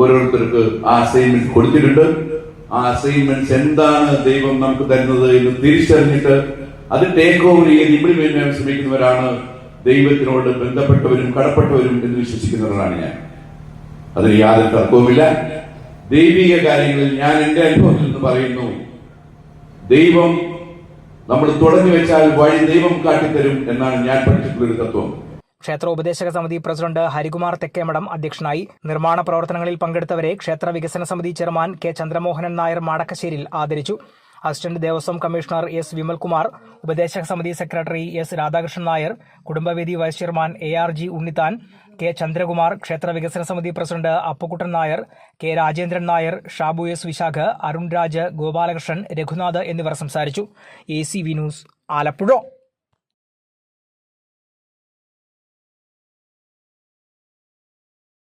ഓരോരുത്തർക്ക് ആ അസൈൻമെന്റ് കൊടുത്തിട്ടുണ്ട്. ആ അസൈൻമെന്റ്സ് എന്താണ് ദൈവം നമുക്ക് തരുന്നത് എന്ന് തിരിച്ചറിഞ്ഞിട്ട് അത് ടേക്ക് ഓവർ ചെയ്യാൻ ഇംപ്ലിമെന്റ് ചെയ്യാൻ ശ്രമിക്കുന്നവരാണ് ദൈവത്തിനോട് ബന്ധപ്പെട്ടവരും കടപ്പെട്ടവരും എന്ന് വിശ്വസിക്കുന്നവരാണ് ഞാൻ. അതിന് യാതൊരു തർക്കവുമില്ല. ദൈവിക കാര്യങ്ങളിൽ ഞാൻ എന്റെ അനുഭവത്തിൽ നിന്ന് പറയുന്നു, ദൈവം നമ്മൾ തുടങ്ങി വെച്ചാൽ വഴി ദൈവം കാട്ടിത്തരും എന്നാണ് ഞാൻ പഠിച്ചിട്ടുള്ള ഒരു തത്വം. ക്ഷേത്ര ഉപദേശക സമിതി പ്രസിഡന്റ് ഹരികുമാർ തെക്കേമഠം അധ്യക്ഷനായി. നിർമ്മാണ പ്രവർത്തനങ്ങളിൽ പങ്കെടുത്തവരെ ക്ഷേത്ര വികസന സമിതി ചെയർമാൻ കെ ചന്ദ്രമോഹനൻ നായർ മാടക്കശ്ശേരിയിൽ ആദരിച്ചു. Assistant Devaswom commissioner S Vimalkumar, ഉപദേശക സമിതി സെക്രട്ടറി എസ് രാധാകൃഷ്ണൻ നായർ, കുടുംബവേദി vice chairman ARG Unnithan, K Chandrakumar, ക്ഷേത്ര വികസന സമിതി president Appukuttan Nair, K Rajendran Nair, Shabu S Vishakh, Arun Raj, Gopalakrishnan, Raghunath എന്നിവർ സംസാരിച്ചു. ACV news, Alappuzha.